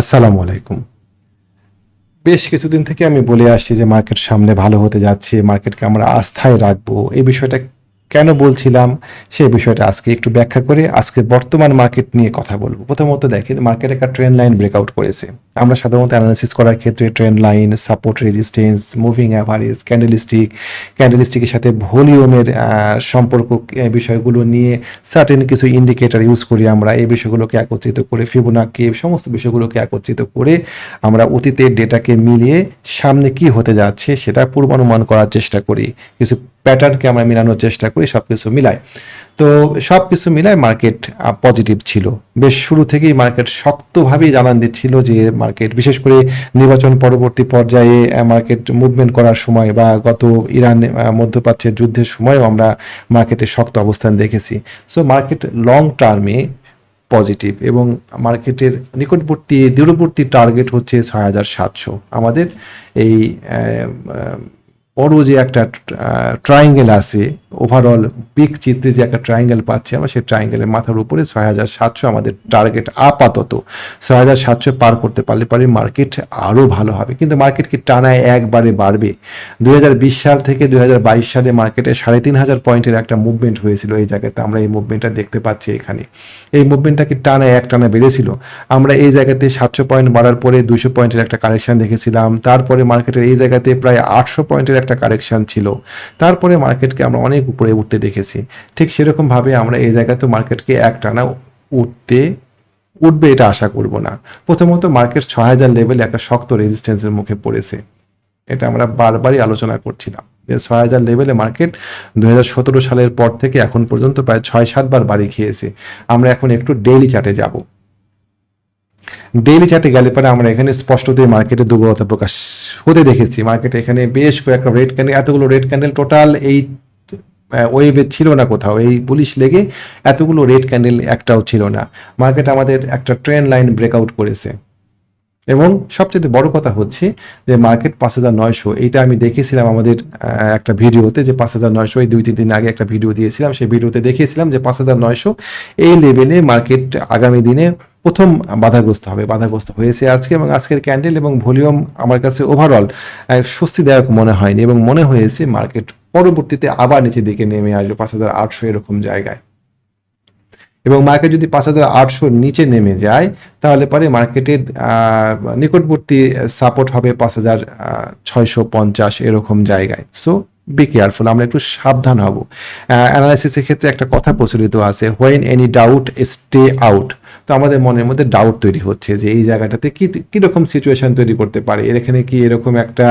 আসসালামু আলাইকুম। বেশ কিছুদিন থেকে আমি বলে আসছি যে মার্কেট সামনে ভালো হতে যাচ্ছে, মার্কেটকে আমরা আস্থায় রাখবো। এই বিষয়টা কেন বলছিলাম সেই বিষয়টা আজকে একটু ব্যাখ্যা করে আজকে বর্তমান মার্কেট নিয়ে কথা বলবো। প্রথমত দেখেন মার্কেট একটা ট্রেন্ড লাইন ব্রেকআউট করেছে। আমরা সাধারণত অ্যানালাইসিস করার ক্ষেত্রে trend line, support, resistance, moving average, ক্যান্ডেলস্টিকের সাথে ভলিউমের সম্পর্ক বিষয়গুলো নিয়ে সার্টেন কিছু ইন্ডিকেটর ইউজ করি আমরা। এই বিষয়গুলোকে একত্রিত করে ফিবোনাকি সমস্ত বিষয়গুলোকে একত্রিত করে আমরা অতীতের ডেটাকে মিলিয়ে সামনে কি হতে যাচ্ছে সেটা পূর্বানুমান করার চেষ্টা করি। কিছু প্যাটার্নকে আমরা মেলানোর চেষ্টা করি, সব কিছু মিলাই। তো সব কিছু মিলায় মার্কেট পজিটিভ ছিল। বেশ শুরু থেকেই মার্কেট শক্তভাবেই জানান দিচ্ছিল যে মার্কেট বিশেষ করে নির্বাচন পরবর্তী পর্যায়ে মার্কেট মুভমেন্ট করার সময় বা গত ইরান মধ্যপ্রাচ্যের যুদ্ধের সময়ও আমরা মার্কেটের শক্ত অবস্থান দেখেছি। সো মার্কেট লং টার্মে পজিটিভ এবং মার্কেটের নিকটবর্তী দূরবর্তী টার্গেট হচ্ছে ৬,৭০০। আমাদের এই বড় যে একটা ট্রায়াঙ্গেল আছে, ওভারঅল পিক চিত্রে যে একটা ট্রায়াঙ্গেল পাচ্ছি আমরা, সেই ট্রায়াঙ্গেলের মাথার উপরে ৬,৭০০ আমাদের টার্গেট। আপাতত ৬,৭০০ পার করতে পারলে পরে মার্কেট আরও ভালো হবে। কিন্তু মার্কেট কি টানায় একবারে বাড়বে? ২০২০ সাল থেকে ২০২২ সালে মার্কেটে ৩,৫০০ পয়েন্টের একটা মুভমেন্ট হয়েছিল। এই জায়গাতে আমরা এই মুভমেন্টটা দেখতে পাচ্ছি। এখানে এই মুভমেন্টটা কি টানা একটানা বেড়েছিল? আমরা এই জায়গাতে ৭০০ পয়েন্ট বাড়ার পরে ২০০ পয়েন্টের একটা কারেকশন দেখেছিলাম। তারপরে মার্কেটের এই জায়গাতে প্রায় ৮০০ পয়েন্টের একটা কারেকশন ছিল। তারপরে মার্কেটকে আমরা অনেক উপরে উঠতে দেখেছি। ঠিক সেরকমভাবে আমরা এই জায়গাতে মার্কেটকে একটানা উঠবে এটা আশা করব না। প্রথমত মার্কেট ৬,০০০ লেভেলে একটা শক্ত রেজিস্ট্যান্সের মুখে পড়েছে। এটা আমরা বারবারই আলোচনা করছিলাম যে ৬,০০০ লেভেলে মার্কেট ২০১৭ সালের পর থেকে এখন পর্যন্ত প্রায় ৬-৭ বার বাড়ি খেয়েছে। আমরা এখন একটু ডেইলি চার্টে যাব। ডেইলি চার্টে গেলে পরে আমরা এখানে স্পষ্টতই মার্কেটে দুর্বলতা প্রকাশ হতে দেখেছি। মার্কেটে এখানে বেশ কয়েকটা রেড ক্যান্ডেল, এতগুলো রেড ক্যান্ডেল টোটাল এই ওয়েভে ছিল না কোথাও। এই বুলিশ লেগে এতগুলো রেড ক্যান্ডেল একটাও ছিল না। মার্কেট আমাদের একটা ট্রেন্ড লাইন ব্রেকআউট করেছে এবং সবচেয়ে বড় কথা হচ্ছে যে মার্কেট ৫,৯০০, এইটা আমি দেখেছিলাম আমাদের একটা ভিডিওতে যে ৫,৯০০, এই ২-৩ দিন আগে একটা ভিডিও দিয়েছিলাম। সেই ভিডিওতে দেখিয়েছিলাম যে ৫,৯০০ এই লেভেলে মার্কেট আগামী দিনে প্রথম বাধাগ্রস্ত হবে। বাধাগ্রস্ত হয়েছে আজকে, এবং আজকের ক্যান্ডেল এবং ভলিউম আমার কাছে ওভারঅল স্বস্তিদায়ক মনে হয়নি এবং মনে হয়েছে মার্কেট পরবর্তীতে আবার নিচের দিকে নেমে আসবে ৫,৮০০ এরকম জায়গায়। এবং মার্কেট যদি ৫,৮০০ নিচে নেমে যায় তাহলে পরে মার্কেটের নিকটবর্তী সাপোর্ট হবে ৫,৬৫০ এরকম জায়গায়। সো বি কেয়ারফুল, আমরা একটু সাবধান হব। অ্যানালাইসিসের ক্ষেত্রে একটা কথা প্রচলিত আছে, when any doubt stay out. তো আমাদের মনের মধ্যে ডাউট তৈরি হচ্ছে যে এই জায়গাটাতে কীরকম সিচুয়েশন তৈরি করতে পারে। এখানে কি এরকম একটা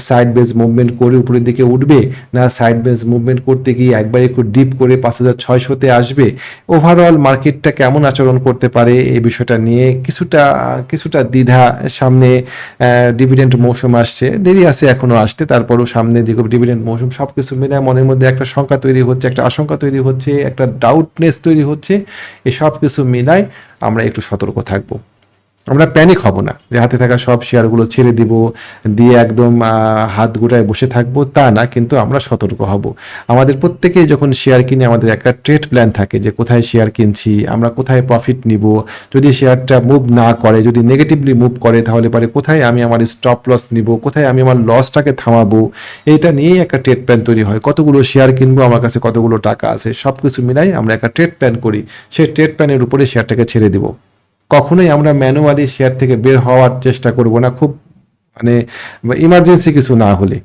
সাইড বেস মুভমেন্ট করে উপরের দিকে উঠবে, না সাইড বেস মুভমেন্ট করতে গিয়ে একবার একটু ডিপ করে ৫,৬০০তে আসবে? ওভারঅল মার্কেটটা কেমন আচরণ করতে পারে এই বিষয়টা নিয়ে কিছুটা দ্বিধা। সামনে ডিভিডেন্ড মৌসুম আসছে, দেরি আছে এখনো আসতে, তারপরও সামনে ডিভিডেন্ড মৌসুম, সব কিছু মিলে মনের মধ্যে একটা শঙ্কা তৈরি হচ্ছে, একটা আশঙ্কা তৈরি হচ্ছে, একটা ডাউটনেস তৈরি হচ্ছে। এই সব কিছু মিলাই আমরা একটু সতর্ক থাকবো। আমরা প্যানিক হব না যে হাতে থাকা সব শেয়ারগুলো ছেড়ে দিব, দিয়ে একদম হাত গুটায় বসে থাকবো, তা না, কিন্তু আমরা সতর্ক হব। আমাদের প্রত্যেকেই যখন শেয়ার কিনে আমাদের একটা ট্রেড প্ল্যান থাকে যে কোথায় শেয়ার কিনছি, আমরা কোথায় প্রফিট নিব, যদি শেয়ারটা মুভ না করে, যদি নেগেটিভলি মুভ করে তাহলে পরে কোথায় আমি আমার স্টপ লস নিব, কোথায় আমি আমার লসটাকে থামাবো, এইটা নিয়েই একটা ট্রেড প্ল্যান তৈরি হয়। কতগুলো শেয়ার কিনবো, আমার কাছে কতগুলো টাকা আছে, সব কিছু মিলাই আমরা একটা ট্রেড প্ল্যান করি। সেই ট্রেড প্ল্যানের উপরে শেয়ারটাকে ছেড়ে দিব। কখনোই আমরা ম্যানুয়ালি শেয়ার থেকে বের হওয়ার চেষ্টা করব না, খুব মানে ইমার্জেন্সি কিছু না হলে।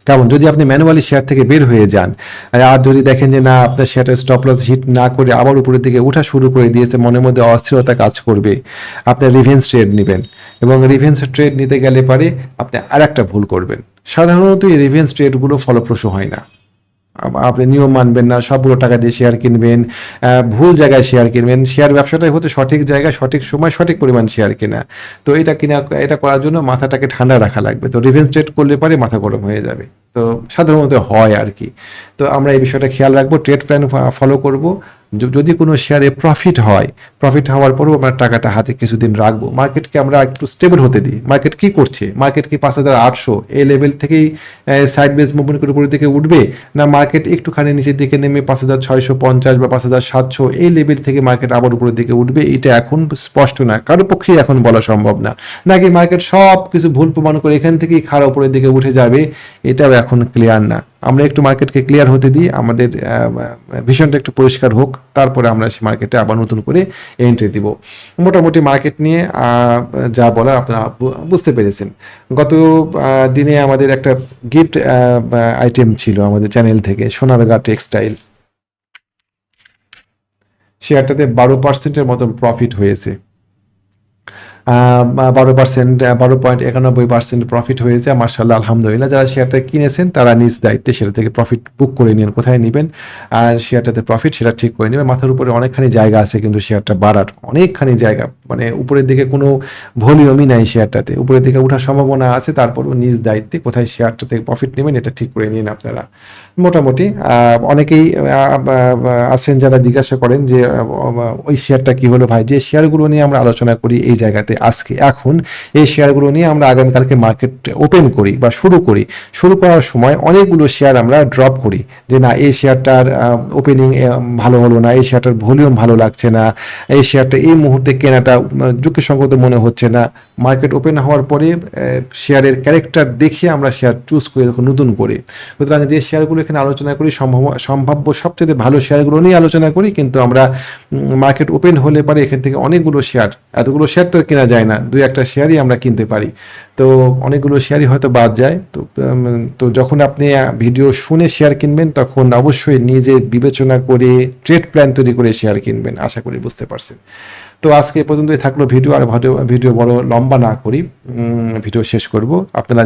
কারণ যদি আপনি ম্যানুয়ালি শেয়ার থেকে বের হয়ে যান আর যদি দেখেন যে না আপনার শেয়ারটা স্টপ লস হিট না করে আবার উপরের দিকে ওঠা শুরু করে দিয়েছে, মনের মধ্যে অস্থিরতা কাজ করবে। আপনি রিভেন্স ট্রেড নেবেন এবং রিভেন্স ট্রেড নিতে গেলে পারে আপনি আর একটা ভুল করবেন। সাধারণত এই রিভেন্স ট্রেডগুলো ফলপ্রসূ হয় না। আপনি নিয়ম মানবেন না, সবগুলো টাকা দিয়ে শেয়ার কিনবেন, ভুল জায়গায় শেয়ার কিনবেন। শেয়ার ব্যবসাটাই হচ্ছে সঠিক জায়গায় সঠিক সময় সঠিক পরিমাণ শেয়ার কেনা। তো এটা করার জন্য মাথাটাকে ঠান্ডা রাখা লাগবে। তো রিভেন্স ট্রেড করলে পরে মাথা গরম হয়ে যাবে। তো সাধারণত হয় আর কি। তো আমরা এই বিষয়টা খেয়াল রাখবো, ট্রেড প্ল্যান ফলো করব, যদি কোনো শেয়ারে প্রফিট হওয়ার পরেও আমরা টাকাটা হাতে কিছুদিন রাখবো, মার্কেটকে আমরা একটু স্টেবল হতে দিই। মার্কেট কি করছে, মার্কেট কি 5,800 এই লেভেল থেকেই সাইডওয়েজ মুভমেন্ট করে উপরের দিকে উঠবে, না মার্কেট একটুখানি নিচের দিকে নেমে 5,650 বা 5,700 এই লেভেল থেকে মার্কেট আবার উপরের দিকে উঠবে, এটা এখন স্পষ্ট না, কারো পক্ষেই এখন বলা সম্ভব না। নাকি মার্কেট সব কিছু ভুল প্রমাণ করে এখান থেকেই খাড়া উপরের দিকে উঠে যাবে, এটাও এখন ক্লিয়ার না। আমরা একটু মার্কেটকে ক্লিয়ার হতে দিই, আমাদের ভিশনটা একটু পরিষ্কার হোক, তারপরে আমরা সেই মার্কেটে আবার নতুন করে এন্ট্রি দিব। মোটামুটি মার্কেট নিয়ে যা বলার আপনারা বুঝতে পেরেছেন। গত দিনে আমাদের একটা গিফট আইটেম ছিল আমাদের চ্যানেল থেকে, সোনারগাঁ টেক্সটাইল, শেয়ারটাতে 12% মতন প্রফিট হয়েছে। 12.91% প্রফিট হয়েছে, মাশাআল্লাহ আলহামদুলিল্লাহ। যারা শেয়ারটা কিনেছেন তারা নিজ দায়িত্বে সেটা থেকে প্রফিট বুক করে নিন, কোথায় নেবেন আর শেয়ারটাতে প্রফিট সেটা ঠিক করে নেবেন। মাথার উপরে অনেকখানি জায়গা আছে কিন্তু শেয়ারটা বাড়ার, অনেকখানি জায়গা, মানে উপরের দিকে কোনো ভলিউমই নাই শেয়ারটাতে, উপরের দিকে ওঠার সম্ভাবনা আছে, তারপরও নিজ দায়িত্বে কোথায় শেয়ারটা থেকে প্রফিট নেবেন এটা ঠিক করে নিন আপনারা। মোটামুটি অনেকেই আছেন যারা জিজ্ঞাসা করেন যে ওই শেয়ারটা কি হলো ভাই, যে শেয়ারগুলো নিয়ে আমরা আলোচনা করি এই জায়গাতে আজকে এখন, এই শেয়ারগুলো নিয়ে আমরা আগামীকালকে মার্কেট ওপেন করি বা শুরু করার সময় অনেকগুলো শেয়ার আমরা ড্রপ করি, যে না এই শেয়ারটার ওপেনিং ভালো হলো না, এই শেয়ারটার ভলিউম ভালো লাগছে না, এই শেয়ারটা এই মুহূর্তে কেনাটা যুক্তিসঙ্গত মনে হচ্ছে না। মার্কেট ওপেন হওয়ার পরে শেয়ারের ক্যারেক্টার দেখে আমরা শেয়ার চুজ করি তখন নতুন করে। সুতরাং যে শেয়ারগুলো এখানে আলোচনা করি সম্ভাব্য সবচেয়ে ভালো শেয়ারগুলো নিয়ে আলোচনা করি, কিন্তু আমরা মার্কেট ওপেন হলে পারে এখান থেকে অনেকগুলো শেয়ার, এতগুলো শেয়ার তো কেনা যায় না, 2-1টা শেয়ারই আমরা কিনতে পারি, তো অনেকগুলো শেয়ারই হয়তো বাদ যায়। তো যখন আপনি ভিডিও শুনে শেয়ার কিনবেন তখন অবশ্যই নিজে বিবেচনা করে ট্রেড প্ল্যান তৈরি করে শেয়ার কিনবেন, আশা করি বুঝতে পারছেন। তো আজকে এ পর্যন্তই থাকলো ভিডিও, আর ভিডিও বড় লম্বা না করি, ভিডিও শেষ করব। আপনারা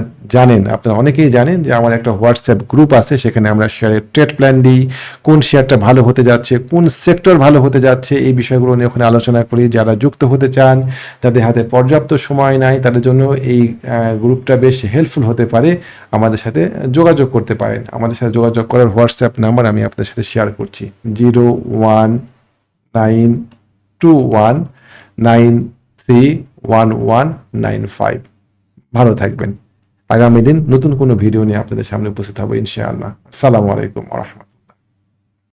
অনেকেই জানেন যে আমার একটা হোয়াটসঅ্যাপ গ্রুপ আছে, সেখানে আমরা শেয়ারের ট্রেড প্ল্যান দিই, কোন শেয়ারটা ভালো হতে যাচ্ছে, কোন সেক্টর ভালো হতে যাচ্ছে, এই বিষয়গুলো নিয়ে ওখানে আলোচনা করি। যারা যুক্ত হতে চান, যাদের হাতে পর্যাপ্ত সময় নাই, তাদের জন্য এই গ্রুপটা বেশ হেল্পফুল হতে পারে, আমাদের সাথে যোগাযোগ করতে পারেন। আমাদের সাথে যোগাযোগ করার হোয়াটসঅ্যাপ নাম্বার আমি আপনাদের সাথে শেয়ার করছি, 019219311195। ভালো থাকবেন। আগামী দিন নতুন কোনো ভিডিও নিয়ে আপনাদের সামনে উপস্থিত হবো ইনশাআল্লাহ। আসসালামু আলাইকুম ওয়া রাহমাতুল্লাহ।